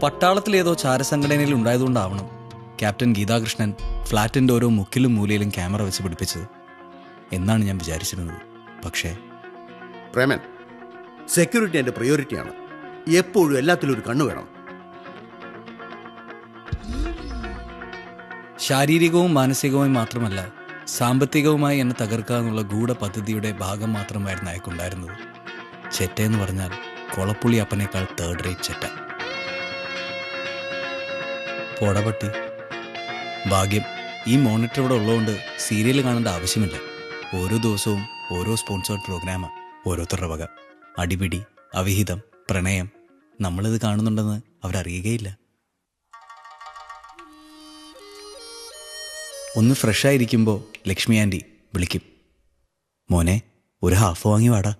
പട്ടാളത്തിലേതോ ചാരസംഘടനയിൽ ഉണ്ടായതുകൊണ്ടാവണം captain Geethakrishnan ഫ്ലാറ്റിൻ്റെ ഓരോ മുക്കിലും മൂലയിലും ക്യാമറ വെച്ച് പിടിപ്പിച്ചത് എന്നാണ് ഞാൻ വിചാരിച്ചിരുന്നത്. പക്ഷേ പ്രേമൻ, സെക്യൂരിറ്റി എൻ്റെ പ്രയോറിറ്റിയാണ്. എപ്പോഴും എല്ലാത്തിലും ഒരു കണ്ണു വേണം. ശാരീരികവും മാനസികവുമായി മാത്രമല്ല, സാമ്പത്തികവുമായി എന്നെ തകർക്കുക എന്നുള്ള ഗൂഢപദ്ധതിയുടെ ഭാഗം മാത്രമായിരുന്നു അയാൾക്കുണ്ടായിരുന്നത്. ചെറ്റയെന്ന് പറഞ്ഞാൽ കൊളപ്പുള്ളി അപ്പനേക്കാൾ തേർഡ് റേറ്റ് ചെറ്റ. പോടപട്ടി. ഭാഗ്യം ഈ മോണിറ്റർ ഇവിടെ ഉള്ളതുകൊണ്ട് സീരിയൽ കാണേണ്ട ആവശ്യമില്ല. ഓരോ ദിവസവും ഓരോ സ്പോൺസേർഡ് പ്രോഗ്രാമാണ് ഓരോരുത്തരുടെ വക. അടിപിടി, അവിഹിതം, പ്രണയം. നമ്മളിത് കാണുന്നുണ്ടെന്ന് അവരറിയുകയില്ല. ഒന്ന് ഫ്രഷായിരിക്കുമ്പോൾ ലക്ഷ്മി ആൻറ്റി വിളിക്കും, മോനെ ഒരു ഹാഫ് വാങ്ങി വാടാ.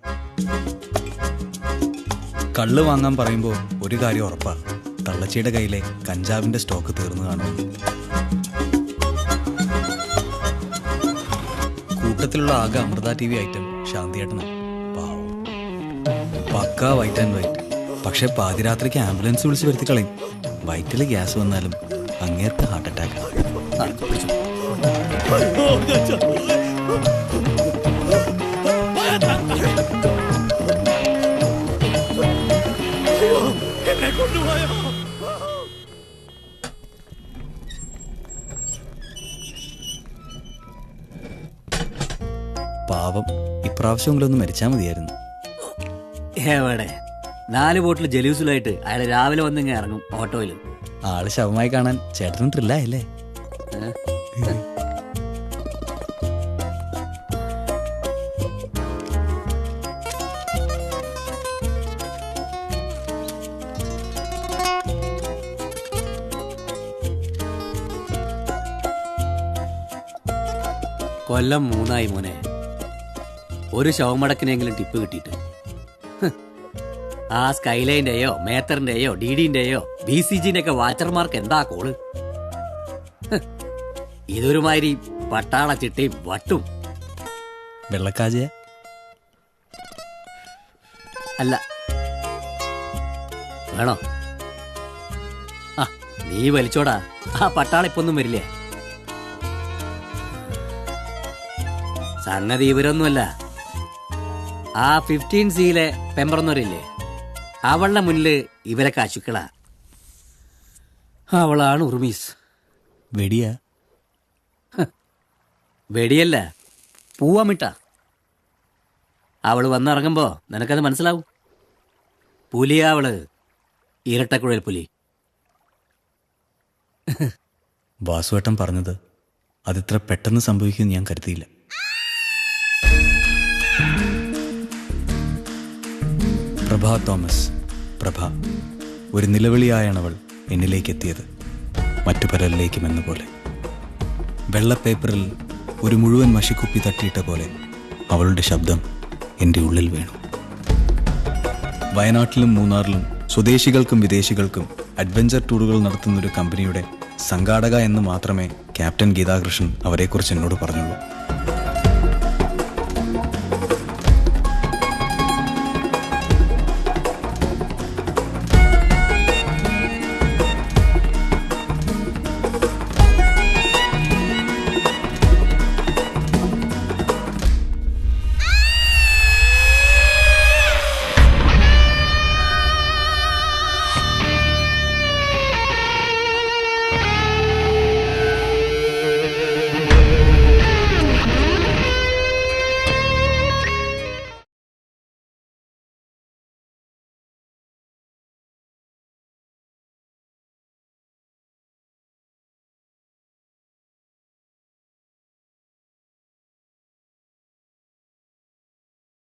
കള്ള് വാങ്ങാൻ പറയുമ്പോൾ ഒരു കാര്യം ഉറപ്പാണ്, തള്ളച്ചിയുടെ കയ്യിലെ കഞ്ചാവിൻ്റെ സ്റ്റോക്ക് തീർന്നു കാണും. കൂട്ടത്തിലുള്ള ആകെ അമൃത TV ഐറ്റം ശാന്തിയേട്ടനാണ്. പാവം, പക്കാ വൈറ്റ് ആൻഡ് വൈറ്റ്. പക്ഷെ പാതിരാത്രിക്ക് ആംബുലൻസ് വിളിച്ച് വരുത്തി കളയും. വയറ്റിൽ ഗ്യാസ് വന്നാലും അങ്ങേർക്ക് ഹാർട്ട് അറ്റാക്ക്. പാവം, ഇപ്രാവശ്യമെങ്കിലും ഒന്ന് മരിച്ചാൽ മതിയായിരുന്നു. എവിടെ 4 ബോട്ടിൽ ജലൂസിലായിട്ട് അയാൾ രാവിലെ വന്നിങ്ങനെ ഇറങ്ങും ഓട്ടോയിൽ. ആള് ശവമായി കാണാൻ ചേട്ടനും ത്രില്ലായല്ലേ? കൊല്ലം 3 മോനെ. ഒരു ശവമടക്കിനെങ്കിലും ടിപ്പ് കിട്ടിയിട്ട്. ആ സ്കൈലൈൻ്റെയോ മേത്തറിന്റെയോ DDന്റെയോ BCGന്റെയൊക്കെ വാച്ചർമാർക്ക് എന്താ കോള്? ഇതൊരുമാതിരി പട്ടാള ചിട്ടയും വട്ടും. വെള്ളക്കാജയ അല്ല, വേണോ? ആ നീ വലിച്ചോടാ, ആ പട്ടാളിപ്പൊന്നും വരില്ലേ. സംഗതി ഇവരൊന്നുമല്ല, ആ 15Cയിലെ പെമ്പറന്നവരില്ലേ, അവളുടെ മുന്നില് ഇവരൊക്കെ അശുക്കളാ. അവളാണ് ഉർമീസ്. വെടിയാ? വെടിയല്ല, പൂവാമിട്ട. അവള് വന്നിറങ്ങുമ്പോ നിനക്കത് മനസ്സിലാവും. പുലിയാ അവള്, ഇരട്ടക്കുഴൽ പുലി. വാസുവേട്ടൻ പറഞ്ഞത് അതിത്ര പെട്ടെന്ന് സംഭവിക്കുമെന്ന് ഞാൻ കരുതിയില്ല. പ്രഭ തോമസ്. പ്രഭ ഒരു നിലവിളിയായാണവൾ എന്നിലേക്ക് എത്തിയത്, മറ്റു പലരിലേക്കും എന്ന പോലെ. വെള്ളപ്പേപ്പറിൽ ഒരു മുഴുവൻ മഷിക്കുപ്പി തട്ടിയിട്ട പോലെ അവളുടെ ശബ്ദം എൻ്റെ ഉള്ളിൽ വീണു. വയനാട്ടിലും മൂന്നാറിലും സ്വദേശികൾക്കും വിദേശികൾക്കും അഡ്വഞ്ചർ ടൂറുകൾ നടത്തുന്നൊരു കമ്പനിയുടെ സംഘാടക എന്ന് മാത്രമേ ക്യാപ്റ്റൻ ഗീതാകൃഷ്ണൻ അവരെക്കുറിച്ച് എന്നോട് പറഞ്ഞുള്ളൂ.